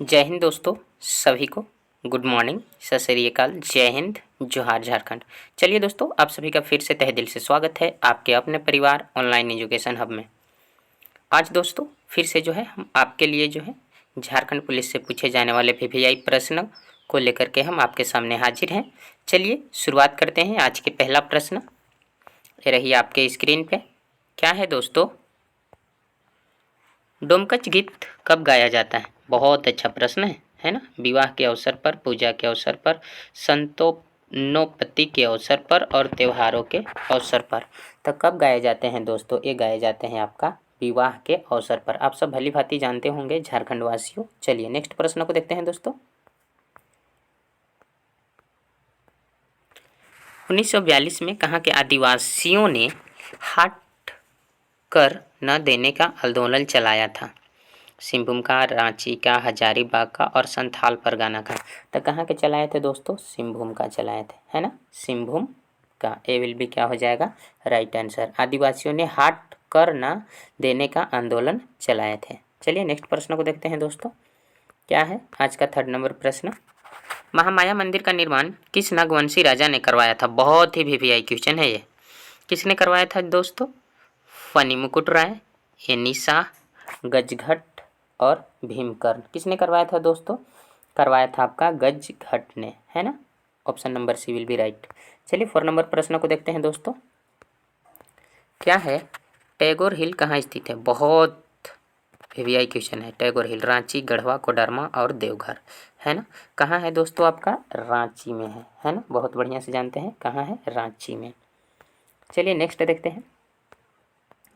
जय हिंद दोस्तों, सभी को गुड मॉर्निंग, सत श्री अकाल, जय हिंद, जोहार झारखंड। चलिए दोस्तों, आप सभी का फिर से तहे दिल से स्वागत है आपके अपने परिवार ऑनलाइन एजुकेशन हब में। आज दोस्तों फिर से जो है हम आपके लिए जो है झारखंड पुलिस से पूछे जाने वाले वीवीआई प्रश्न को लेकर के हम आपके सामने हाजिर हैं। चलिए शुरुआत करते हैं। आज के पहला प्रश्न ये रही आपके स्क्रीन पे। क्या है दोस्तों? डोमकच गीत कब गाया जाता है? बहुत अच्छा प्रश्न है ना। विवाह के अवसर पर, पूजा के अवसर पर, संतानोपति के अवसर पर और त्योहारों के अवसर पर। तो कब गाए जाते हैं दोस्तों? ये गाए जाते हैं आपका विवाह के अवसर पर। आप सब भली भांति जानते होंगे झारखंड वासियों। चलिए नेक्स्ट प्रश्न को देखते हैं दोस्तों। 1942 में कहाँ के आदिवासियों ने हाट कर न देने का आंदोलन चलाया था? सिंहभूम का, रांची का, हजारीबाग का और संथाल परगना का। तो कहाँ के चलाए थे दोस्तों? सिंहभूम का चलाए थे, है ना। सिंहभूम का ए विल बी क्या हो जाएगा? Right answer. आदिवासियों ने हाट कर न देने का आंदोलन चलाए थे। चलिए नेक्स्ट प्रश्न को देखते हैं दोस्तों। क्या है आज का 3rd नंबर प्रश्न? महामाया मंदिर का निर्माण किस नागवंशी राजा ने करवाया था? बहुत ही वीवीआई क्वेश्चन है ये। किसने करवाया था दोस्तों? फनी मुकुट राय, एनी शाह, गजघट और भीमकर्ण। किसने करवाया था दोस्तों? करवाया था आपका गजघट ने, है ना। Option number C will be right. चलिए 4 नंबर प्रश्न को देखते हैं दोस्तों। क्या है? टैगोर हिल कहाँ स्थित है? बहुत वीवीआई क्वेश्चन है। टैगोर हिल रांची, गढ़वा, कोडरमा और देवघर, है ना। कहाँ है दोस्तों? आपका रांची में है ना। बहुत बढ़िया से जानते हैं कहाँ है, रांची में। चलिए नेक्स्ट देखते हैं।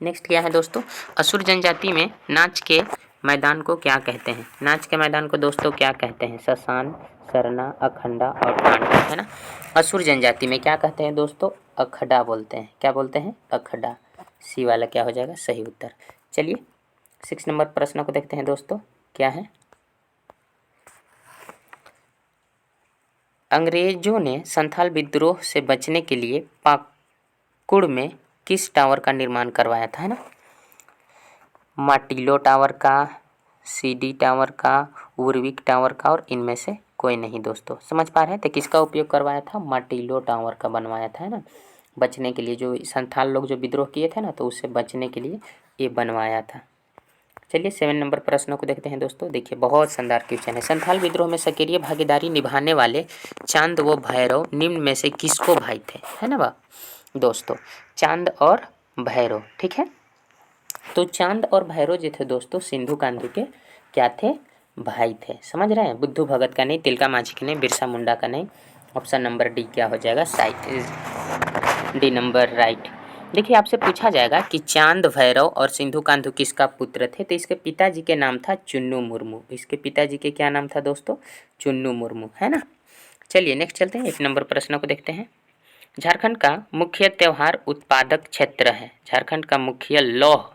नेक्स्ट क्या है दोस्तों? असुर जनजाति में नाच के मैदान को क्या कहते हैं? नाच के मैदान को दोस्तों क्या कहते हैं? शशान, सरना, अखंडा और तांडव, है ना। असुर जनजाति में क्या कहते हैं दोस्तों? अखड़ा बोलते हैं। क्या बोलते हैं? अखड़ा। सी वाला क्या हो जाएगा? सही उत्तर। चलिए 6 नंबर प्रश्न को देखते हैं दोस्तों। क्या है? अंग्रेजों ने संथाल विद्रोह से बचने के लिए पाकुड़ में किस टावर का निर्माण करवाया था, है ना। माटिलो टावर का, सीडी टावर का, उर्विक टावर का और इनमें से कोई नहीं दोस्तों। समझ पा रहे हैं? तो किसका उपयोग करवाया था? माटिलो टावर का बनवाया था, है ना। बचने के लिए, जो संथाल लोग जो विद्रोह किए थे ना, तो उससे बचने के लिए ये बनवाया था। चलिए 7 नंबर प्रश्न को देखते हैं दोस्तों। देखिए बहुत शानदार क्वेश्चन है। संथाल विद्रोह में सक्रिय भागीदारी निभाने वाले चांद व भैरव निम्न में से किसको भाई थे, है ना दोस्तों। चांद और भैरव, ठीक है। तो चांद और भैरव जो थे दोस्तों, सिंधु कान्हू के क्या थे? भाई थे। समझ रहे हैं? बुद्धू भगत का नहीं, तिलका माझी का नहीं, बिरसा मुंडा का नहीं। ऑप्शन नंबर डी क्या हो जाएगा? D number right. देखिए आपसे पूछा जाएगा कि चांद, भैरव और सिंधु कान्हू किसका पुत्र थे? तो इसके पिताजी के नाम था चुन्नू मुर्मू। इसके पिताजी के क्या नाम था दोस्तों? चुन्नू मुर्मू, है ना। चलिए नेक्स्ट चलते हैं। 1 नंबर प्रश्न को देखते हैं। झारखंड का मुख्य त्योहार उत्पादक क्षेत्र है। झारखंड का मुख्य लौह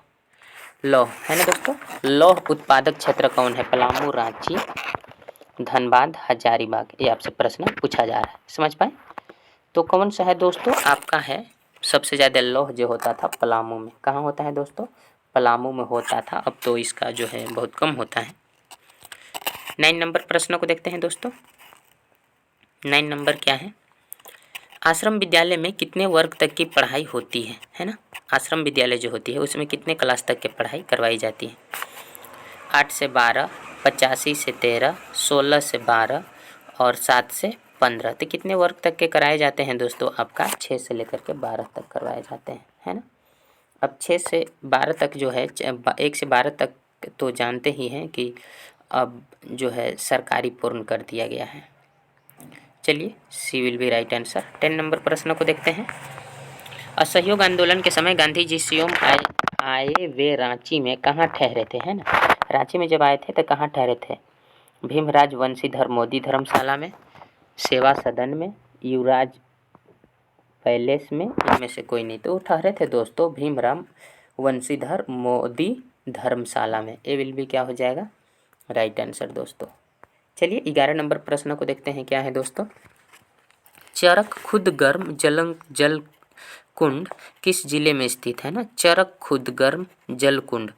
है ना दोस्तों। लौह उत्पादक क्षेत्र कौन है? पलामू, रांची, धनबाद, हजारीबाग। ये आपसे प्रश्न पूछा जा रहा है, समझ पाए। तो कौन सा है दोस्तों? आपका है सबसे ज़्यादा लौह जो होता था पलामू में। कहाँ होता है दोस्तों? पलामू में होता था। अब तो इसका जो है बहुत कम होता है। 9 नंबर प्रश्न को देखते हैं दोस्तों। 9 नंबर क्या है? आश्रम विद्यालय में कितने वर्ग तक की पढ़ाई होती है ना। आश्रम विद्यालय जो होती है उसमें कितने क्लास तक की पढ़ाई करवाई जाती है? 8 से 12, 85 से 13, 16 से 12 और 7 से 15। तो कितने वर्ग तक के कराए जाते हैं दोस्तों? आपका 6 से लेकर के 12 तक करवाए जाते हैं, है ना। अब 6 से 12 तक जो है, 1 से 12 तक तो जानते ही हैं कि अब जो है सरकारी पूर्ण कर दिया गया है। चलिए C will be right answer. 10 number प्रश्न को देखते हैं। असहयोग आंदोलन के समय गांधी जी स्वयं आए वे रांची में कहाँ ठहरे थे, है ना। रांची में जब आए थे तो कहाँ ठहरे थे? भीमराज वंशीधर मोदी धर्मशाला में, सेवा सदन में, युवराज पैलेस में, इनमें से कोई नहीं। तो ठहरे थे दोस्तों भीमराव वंशीधर मोदी धर्मशाला में। ए विल बी क्या हो जाएगा? राइट आंसर दोस्तों। चलिए 11 नंबर प्रश्न को देखते हैं। क्या है दोस्तों? चरक खुदगर्म जल कुंड किस जिले में स्थित है ना। चरक खुदगर्म जल कुंड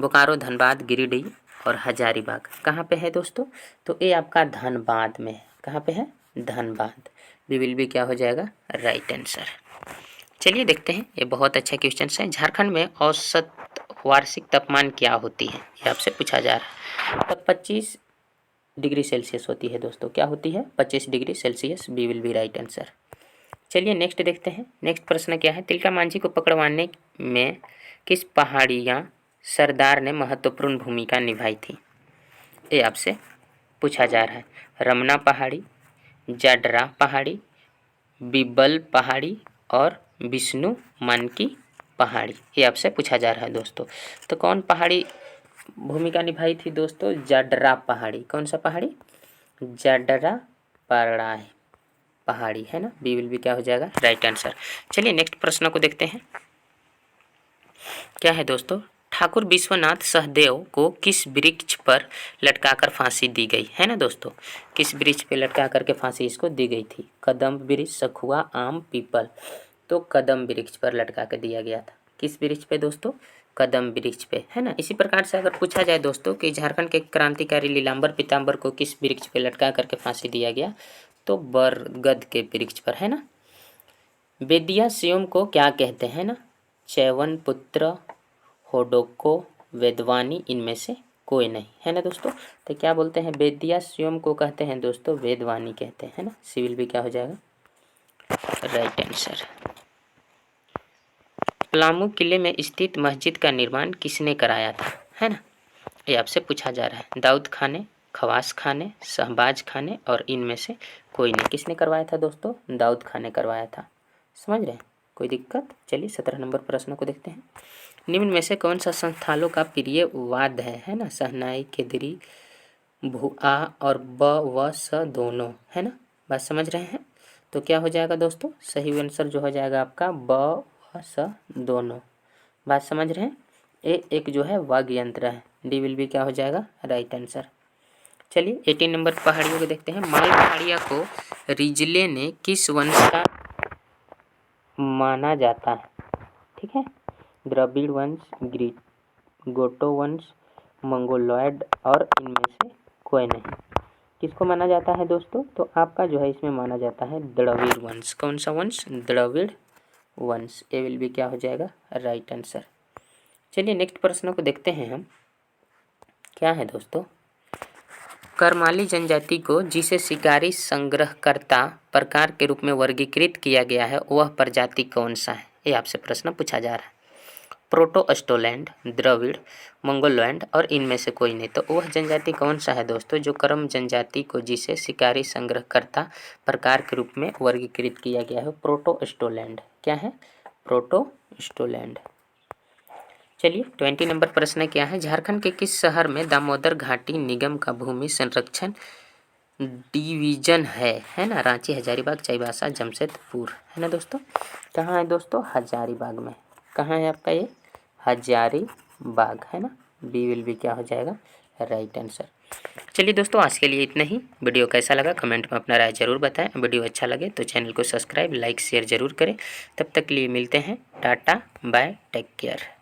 बोकारो, धनबाद, गिरिडीह और हजारीबाग कहाँ पे है दोस्तों? तो ये आपका धनबाद में है। कहाँ पे है? धनबाद। बी विल बी क्या हो जाएगा? Right answer. चलिए देखते हैं, ये बहुत अच्छा क्वेश्चन है। झारखंड में औसत वार्षिक तापमान क्या होती है? ये आपसे पूछा जा रहा है। तो 25 डिग्री सेल्सियस होती है दोस्तों। क्या होती है? 25 degree Celsius. B will be right answer. चलिए नेक्स्ट देखते हैं। नेक्स्ट प्रश्न क्या है? तिलका मांझी को पकड़वाने में किस पहाड़ियाँ सरदार ने महत्वपूर्ण भूमिका निभाई थी? ये आपसे पूछा जा रहा है। रमना पहाड़ी, जाडरा पहाड़ी, बिब्बल पहाड़ी और विष्णु मानकी पहाड़ी। ये आपसे पूछा जा रहा है दोस्तों। तो कौन पहाड़ी भूमिका निभाई थी दोस्तों? जाडरा पहाड़ी। कौन सा पहाड़ी? जाडरा पहाड़ी है ना। बी विल बी क्या हो जाएगा? Right answer. चलिए नेक्स्ट प्रश्न को देखते हैं। क्या है दोस्तों? ठाकुर विश्वनाथ सहदेव को किस वृक्ष पर लटकाकर फांसी दी गई है ना दोस्तों? किस वृक्ष पे लटका करके फांसी इसको दी गई थी? कदम वृक्ष, सखुआ, आम, पीपल। तो कदम वृक्ष पर लटका कर दिया गया था। किस वृक्ष पे दोस्तों? कदम वृक्ष पे है ना। इसी प्रकार से अगर पूछा जाए दोस्तों कि झारखंड के क्रांतिकारी लीलाम्बर पीताम्बर को किस वृक्ष पे लटका करके फांसी दिया गया? तो बरगद के वृक्ष पर है ना। वेदिया स्वयं को क्या कहते हैं ना? चैवन पुत्र, होडोको, वेदवानी, इनमें से कोई नहीं है ना दोस्तों। तो क्या बोलते हैं? वेदिया स्वयं को कहते हैं दोस्तों वेदवानी कहते हैं ना। सिविल भी क्या हो जाएगा? Right answer. पलामू किले में स्थित मस्जिद का निर्माण किसने कराया था है ना? ये आपसे पूछा जा रहा है। दाऊद खाने, खवास खाने, शहबाज खाने और इनमें से कोई नहीं। किसने करवाया था दोस्तों? दाऊद खाने करवाया था। समझ रहे हैं? कोई दिक्कत? चलिए 17 नंबर प्रश्न को देखते हैं। निम्न में से कौन सा संस्थानों का प्रिय वाद है ना? शहनाई, केदरी, भुआ और ब व स दोनों है ना। बात समझ रहे हैं? तो क्या हो जाएगा दोस्तों? सही आंसर जो हो जाएगा आपका ब व स दोनों। बात समझ रहे हैं? ये एक जो है वाद्य यंत्र है। डी विल बी क्या हो जाएगा? Right answer. चलिए 18 नंबर पहाड़ियों को देखते हैं। माल पहाड़िया को रिजले ने किस वंश का माना जाता है? ठीक है। द्रविड़ वंश, गोटो वंश, मंगोलॉयड और इनमें से कोई नहीं। किसको माना जाता है दोस्तों? तो आपका जो है इसमें माना जाता है द्रविड़ वंश। कौन सा वंश? द्रविड़ वंश। ए विल बी क्या हो जाएगा? Right answer. चलिए नेक्स्ट प्रश्न को देखते हैं हम। क्या है दोस्तों? करमाली जनजाति को जिसे शिकारी संग्रहकर्ता प्रकार के रूप में वर्गीकृत किया गया है वह प्रजाति कौन सा है? ये आपसे प्रश्न पूछा जा रहा है। प्रोटो-अस्टोलैंड, द्रविड़, मंगोलॉयड और इनमें से कोई नहीं। तो वह जनजाति कौन सा है दोस्तों जो कर्म जनजाति को जिसे शिकारी संग्रहकर्ता प्रकार के रूप में वर्गीकृत किया गया है? प्रोटो-अस्टोलैंड। क्या है? प्रोटो-अस्टोलैंड। चलिए 20 नंबर प्रश्न क्या है? झारखंड के किस शहर में दामोदर घाटी निगम का भूमि संरक्षण डिवीजन है ना? रांची, हजारीबाग, चाईबासा, जमशेदपुर है ना दोस्तों। कहाँ है दोस्तों? हजारीबाग में। कहाँ है आपका ये? हजारीबाग है ना। बी विल बी क्या हो जाएगा? Right answer. चलिए दोस्तों आज के लिए इतना ही। वीडियो कैसा लगा कमेंट में अपना राय जरूर बताएं। वीडियो अच्छा लगे तो चैनल को सब्सक्राइब, लाइक, शेयर जरूर करें। तब तक के लिए मिलते हैं। Ta-ta bye, take care.